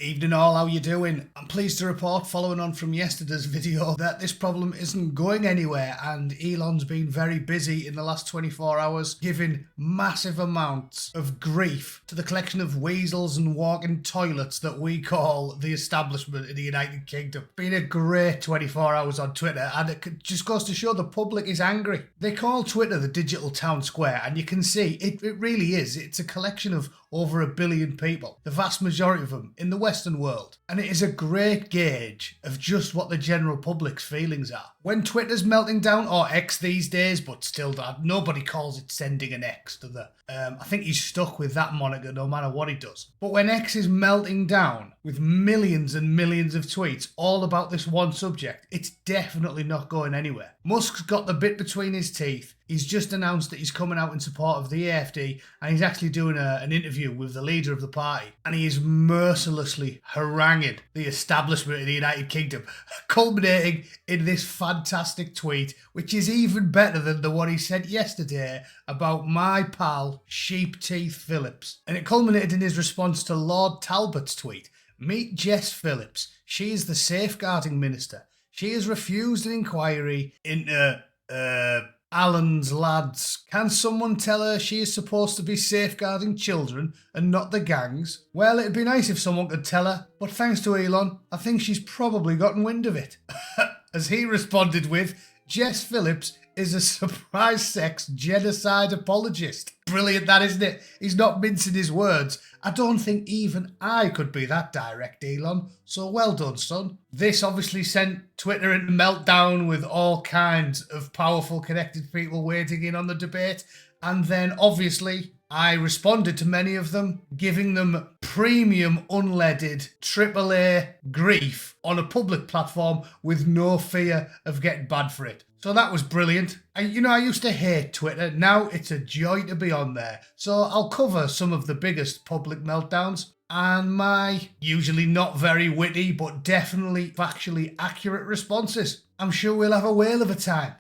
Evening all, how you doing? I'm pleased to report, following on from yesterday's video, that this problem isn't going anywhere and Elon's been very busy in the last 24 hours giving massive amounts of grief to the collection of weasels and walking toilets that we call the establishment in the United Kingdom. Been a great 24 hours on Twitter, and it just goes to show the public is angry. They call Twitter the digital town square, and you can see it really is. It's a collection of over 1 billion people, the vast majority of them in the Western world. And it is a great gauge of just what the general public's feelings are. When Twitter's melting down, or X these days, but still nobody calls it sending an X, do they? I think he's stuck with that moniker no matter what he does. But when X is melting down with millions and millions of tweets all about this one subject, it's definitely not going anywhere. Musk's got the bit between his teeth. He's just announced that he's coming out in support of the AfD, and he's actually doing an interview with the leader of the party, and he is mercilessly haranguing the establishment in the United Kingdom, culminating in this fantastic tweet, which is even better than the one he sent yesterday about my pal Sheep Teeth Phillips. And it culminated in his response to Lord Talbot's tweet. Meet Jess Phillips. She is the safeguarding minister. She has refused an inquiry into Alan's lads. Can someone tell her she is supposed to be safeguarding children and not the gangs? Well, it'd be nice if someone could tell her, but thanks to Elon, I think she's probably gotten wind of it. As he responded with, Jess Phillips is a surprise sex genocide apologist. Brilliant that, isn't it? He's not mincing his words. I don't think even I could be that direct, Elon. So well done, son. This obviously sent Twitter into meltdown with all kinds of powerful connected people waiting in on the debate. And then obviously I responded to many of them, giving them premium unleaded AAA grief on a public platform with no fear of getting banned for it. So that was brilliant. I used to hate Twitter. Now it's a joy to be on there. So I'll cover some of the biggest public meltdowns and my usually not very witty but definitely factually accurate responses. I'm sure we'll have a whale of a time.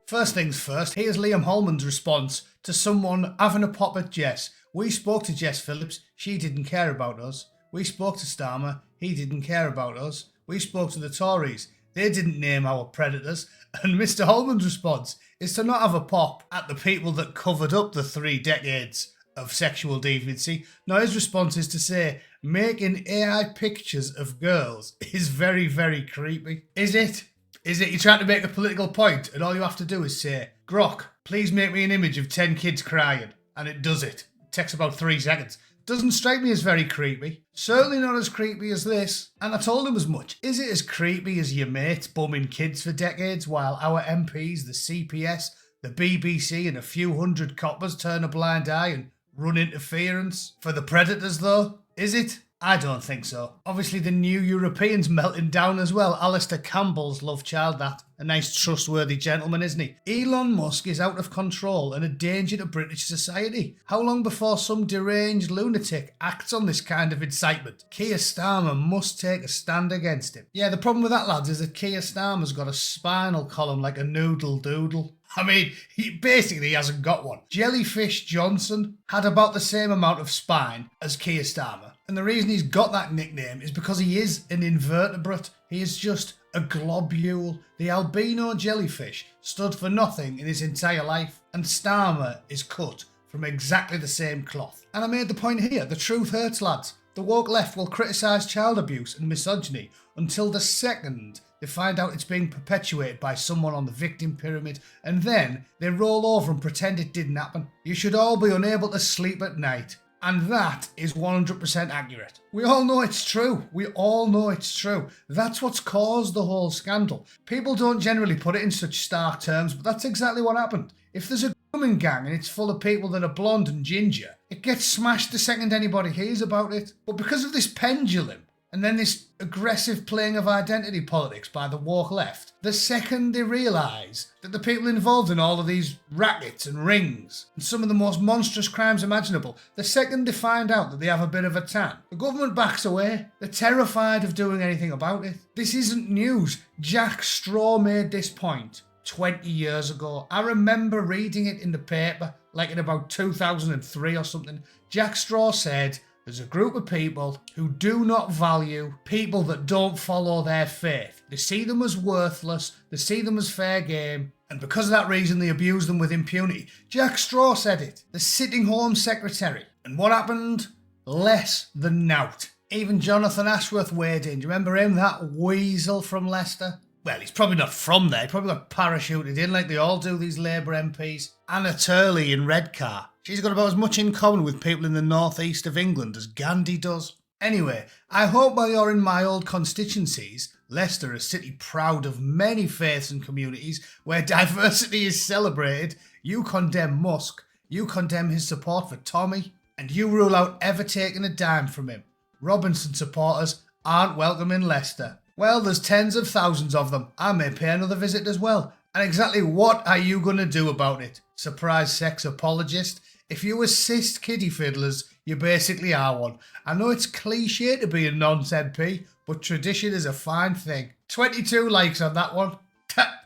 First things first, here's Liam Holman's response to someone having a pop at Jess. We spoke to Jess Phillips. She didn't care about us. We spoke to Starmer, he didn't care about us. We spoke to the Tories, they didn't name our predators. And Mr. Holman's response is to not have a pop at the people that covered up the 3 decades of sexual deviancy. No, his response is to say, making AI pictures of girls is very, very creepy. Is it? You're trying to make a political point and all you have to do is say, Grok, please make me an image of 10 kids crying. And it does it. It takes about 3 seconds. Doesn't strike me as very creepy. Certainly not as creepy as this. And I told him as much. Is it as creepy as your mates bumming kids for decades while our MPs, the CPS, the BBC and a few hundred coppers turn a blind eye and run interference? For the predators though? Is it? I don't think so. Obviously the new Europeans melting down as well. Alistair Campbell's love child, that. A nice trustworthy gentleman, isn't he? Elon Musk is out of control and a danger to British society. How long before some deranged lunatic acts on this kind of incitement? Keir Starmer must take a stand against him. Yeah, the problem with that, lads, is that Keir Starmer's got a spinal column like a noodle doodle. I mean, he basically hasn't got one. Jellyfish Johnson had about the same amount of spine as Keir Starmer. And the reason he's got that nickname is because he is an invertebrate. He is just a globule. The albino jellyfish stood for nothing in his entire life. And Starmer is cut from exactly the same cloth. And I made the point here, the truth hurts, lads. The woke left will criticise child abuse and misogyny until the second they find out it's being perpetuated by someone on the victim pyramid, and then they roll over and pretend it didn't happen. You should all be unable to sleep at night. And that is 100% accurate. We all know it's true. We all know it's true. That's what's caused the whole scandal. People don't generally put it in such stark terms, but that's exactly what happened. If there's a grooming gang and it's full of people that are blonde and ginger, it gets smashed the second anybody hears about it. But because of this pendulum, and then this aggressive playing of identity politics by the woke left, the second they realise that the people involved in all of these rackets and rings and some of the most monstrous crimes imaginable, the second they find out that they have a bit of a tan, the government backs away. They're terrified of doing anything about it. This isn't news. Jack Straw made this point 20 years ago. I remember reading it in the paper, like in about 2003 or something. Jack Straw said, there's a group of people who do not value people that don't follow their faith. They see them as worthless, they see them as fair game, and because of that reason they abuse them with impunity. Jack Straw said it, the sitting Home Secretary. And what happened? Less than nought. Even Jonathan Ashworth weighed in. Do you remember him, that weasel from Leicester? Well, he's probably not from there. He probably got parachuted in like they all do, these Labour MPs. Anna Turley in Redcar. She's got about as much in common with people in the northeast of England as Gandhi does. Anyway, I hope while you're in my old constituencies, Leicester, a city proud of many faiths and communities where diversity is celebrated, you condemn Musk, you condemn his support for Tommy, and you rule out ever taking a dime from him. Robinson supporters aren't welcome in Leicester. Well, there's tens of thousands of them. I may pay another visit as well. And exactly what are you going to do about it? Surprise sex apologist? If you assist kiddie fiddlers, you basically are one. I know it's cliche to be a nonce MP, but tradition is a fine thing. 22 likes on that one.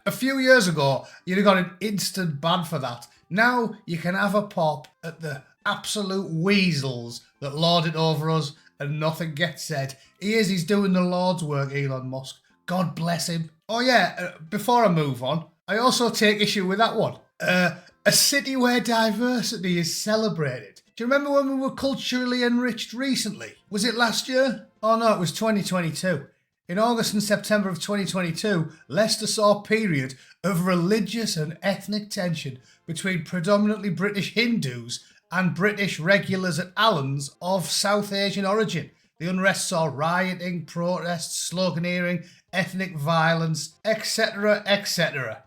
A few years ago, you'd have got an instant ban for that. Now you can have a pop at the absolute weasels that lord it over us and nothing gets said. He's doing the Lord's work, Elon Musk. God bless him. Oh yeah, before I move on, I also take issue with that one. A city where diversity is celebrated. Do you remember when we were culturally enriched recently? Was it last year? Oh no, it was 2022. In August and September of 2022, Leicester saw a period of religious and ethnic tension between predominantly British Hindus and British regulars at Allen's of South Asian origin. The unrest saw rioting, protests, sloganeering, ethnic violence, etc., etc.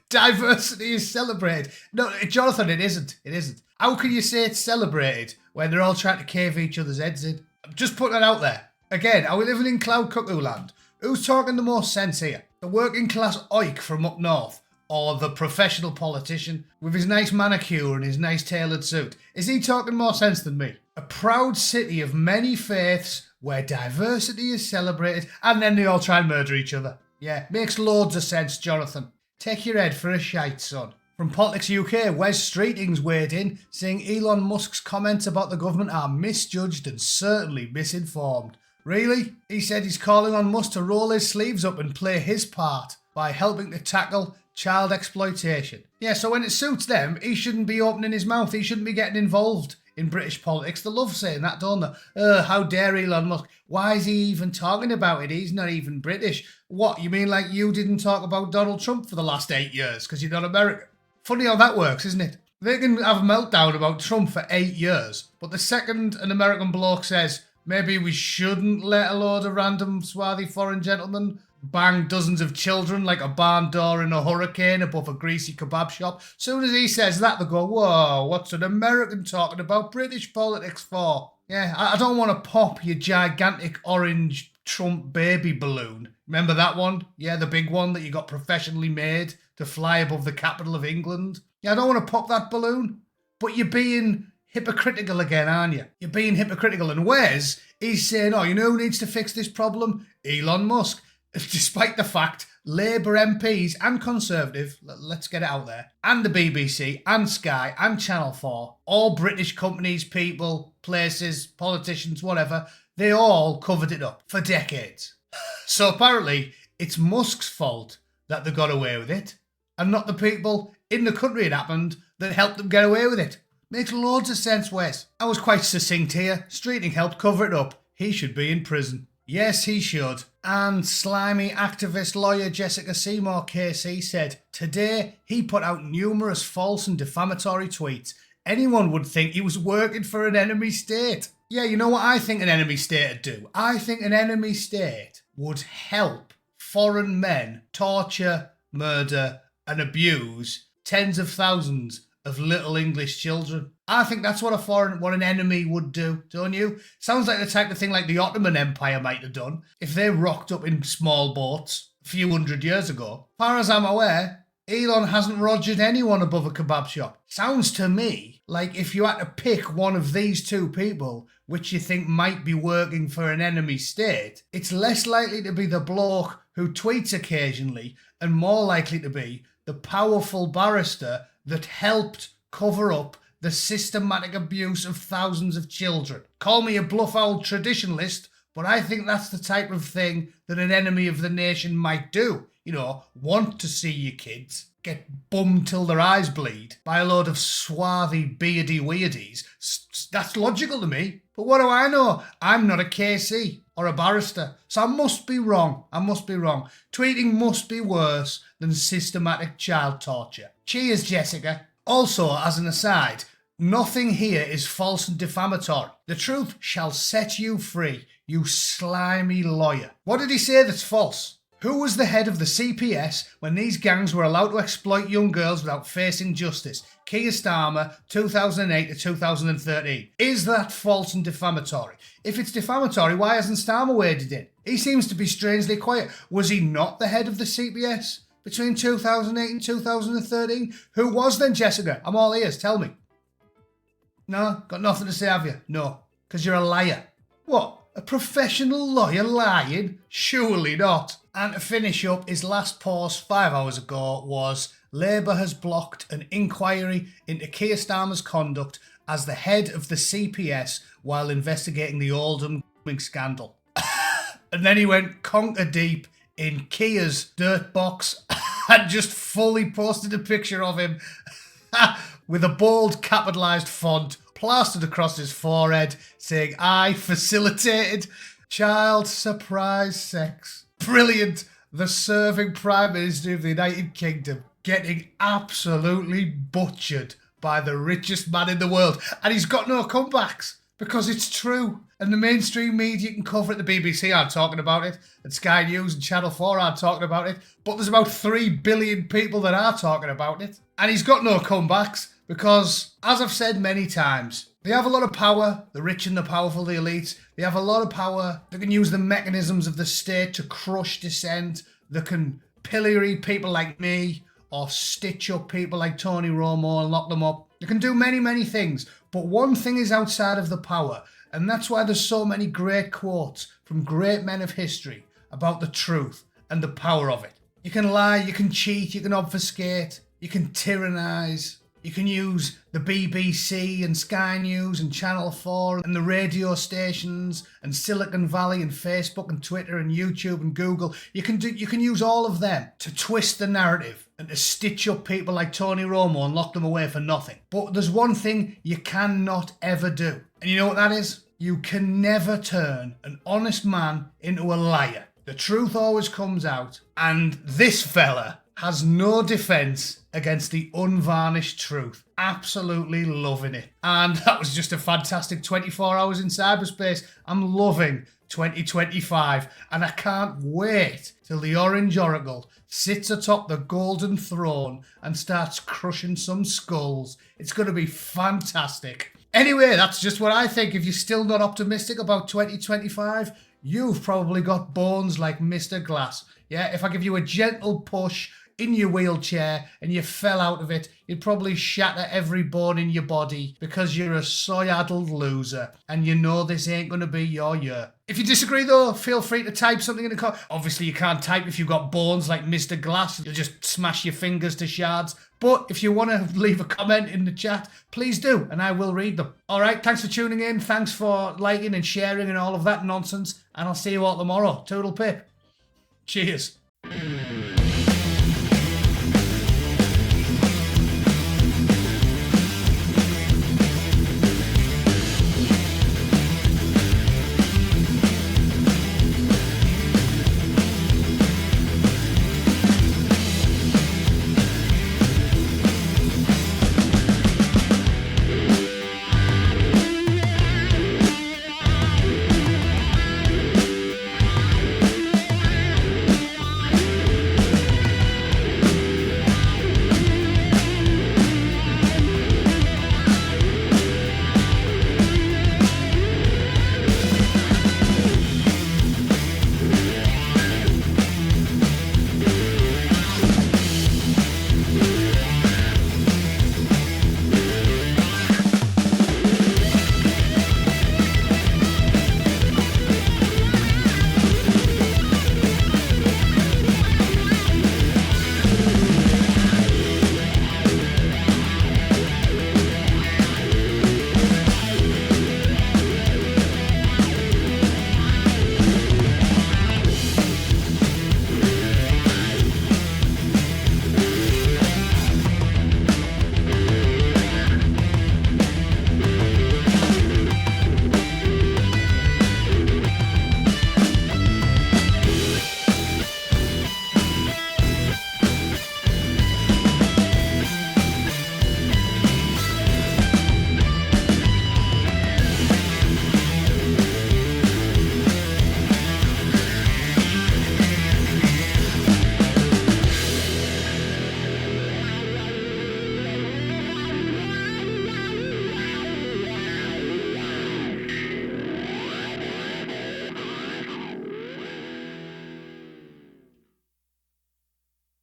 Diversity is celebrated. No, Jonathan, it isn't. It isn't. How can you say it's celebrated when they're all trying to cave each other's heads in? I'm just putting it out there. Again, are we living in cloud cuckoo land? Who's talking the most sense here? The working class oik from up north? Or the professional politician with his nice manicure and his nice tailored suit? Is he talking more sense than me? A proud city of many faiths where diversity is celebrated and then they all try and murder each other. Yeah, makes loads of sense, Jonathan. Take your head for a shite, son. From Politics UK, Wes Streeting's weighed in, saying Elon Musk's comments about the government are misjudged and certainly misinformed. Really? He said he's calling on Musk to roll his sleeves up and play his part by helping to tackle child exploitation. Yeah, so when it suits them, he shouldn't be opening his mouth. He shouldn't be getting involved in British politics. They love saying that, don't they? How dare Elon Musk? Why is he even talking about it? He's not even British. What, you mean like you didn't talk about Donald Trump for the last 8 years because you're not American? Funny how that works, isn't it? They can have a meltdown about Trump for 8 years, but the second an American bloke says, maybe we shouldn't let a load of random swarthy foreign gentlemen bang dozens of children like a barn door in a hurricane above a greasy kebab shop. Soon as he says that, they go, whoa, what's an American talking about British politics for? Yeah, I don't want to pop your gigantic orange Trump baby balloon. Remember that one? Yeah, the big one that you got professionally made to fly above the capital of England. Yeah, I don't want to pop that balloon. But you're being hypocritical again, aren't you? You're being hypocritical. And Wes, he's saying, oh, you know who needs to fix this problem? Elon Musk. Despite the fact Labour MPs and Conservative, let's get it out there, and the BBC and Sky and Channel 4, all British companies, people, places, politicians, whatever, they all covered it up for decades. So apparently it's Musk's fault that they got away with it, and not the people in the country it happened that helped them get away with it. Makes loads of sense, Wes. I was quite succinct here. Streeting helped cover it up. He should be in prison. Yes, he should. And slimy activist lawyer Jessica Seymour KC said, today he put out numerous false and defamatory tweets. Anyone would think he was working for an enemy state. Yeah, you know what I think an enemy state would do? I think an enemy state would help foreign men torture, murder and abuse tens of thousands of little English children. I think that's what an enemy would do, don't you? Sounds like the type of thing like the Ottoman Empire might have done if they rocked up in small boats a few hundred years ago. As far as I'm aware, Elon hasn't rogered anyone above a kebab shop. Sounds to me like if you had to pick one of these two people which you think might be working for an enemy state, it's less likely to be the bloke who tweets occasionally and more likely to be the powerful barrister that helped cover up the systematic abuse of thousands of children. Call me a bluff old traditionalist, but I think that's the type of thing that an enemy of the nation might do. Want to see your kids get bummed till their eyes bleed by a load of swarthy, beardy weirdies. That's logical to me. But what do I know? I'm not a KC or a barrister, so I must be wrong. Tweeting must be worse than systematic child torture. Cheers, Jessica. Also, as an aside, nothing here is false and defamatory. The truth shall set you free, you slimy lawyer. What did he say that's false? Who was the head of the CPS when these gangs were allowed to exploit young girls without facing justice? Keir Starmer, 2008 to 2013. Is that false and defamatory? If it's defamatory, why hasn't Starmer waded in? He seems to be strangely quiet. Was he not the head of the CPS between 2008 and 2013? Who was then, Jessica? I'm all ears, tell me. No? Got nothing to say, have you? No. Because you're a liar. What? A professional lawyer lying? Surely not. And to finish up, his last post 5 hours ago was Labour has blocked an inquiry into Keir Starmer's conduct as the head of the CPS while investigating the Oldham scandal. And then he went conker deep in Keir's dirt box and just fully posted a picture of him with a bold capitalised font plastered across his forehead saying, "I facilitated child surprise sex." Brilliant. The serving Prime Minister of the United Kingdom getting absolutely butchered by the richest man in the world. And he's got no comebacks because it's true. And the mainstream media can cover it. The BBC aren't talking about it. And Sky News and Channel 4 aren't talking about it. But there's about 3 billion people that are talking about it. And he's got no comebacks because, as I've said many times, they have a lot of power, the rich and the powerful, the elites. They have a lot of power. They can use the mechanisms of the state to crush dissent. They can pillory people like me or stitch up people like Tony Romo and lock them up. They can do many, many things. But one thing is outside of the power, and that's why there's so many great quotes from great men of history about the truth and the power of it. You can lie, you can cheat, you can obfuscate, you can tyrannise. You can use the BBC and Sky News and Channel 4 and the radio stations and Silicon Valley and Facebook and Twitter and YouTube and Google. You can use all of them to twist the narrative and to stitch up people like Tony Romo and lock them away for nothing. But there's one thing you cannot ever do. And you know what that is? You can never turn an honest man into a liar. The truth always comes out. And this fella has no defence against the unvarnished truth. Absolutely loving it. And that was just a fantastic 24 hours in cyberspace. I'm loving 2025 and I can't wait till the Orange Oracle sits atop the golden throne and starts crushing some skulls. It's going to be fantastic. Anyway, that's just what I think. If you're still not optimistic about 2025, you've probably got bones like Mr. Glass. Yeah, if I give you a gentle push in your wheelchair and you fell out of it, you'd probably shatter every bone in your body because you're a soy-addled loser and you know this ain't going to be your year. If you disagree though, feel free to type something in the comments. Obviously you can't type if you've got bones like Mr. Glass. You'll just smash your fingers to shards. But if you want to leave a comment in the chat, please do and I will read them. Alright, thanks for tuning in. Thanks for liking and sharing and all of that nonsense. And I'll see you all tomorrow. Toodle pip. Cheers.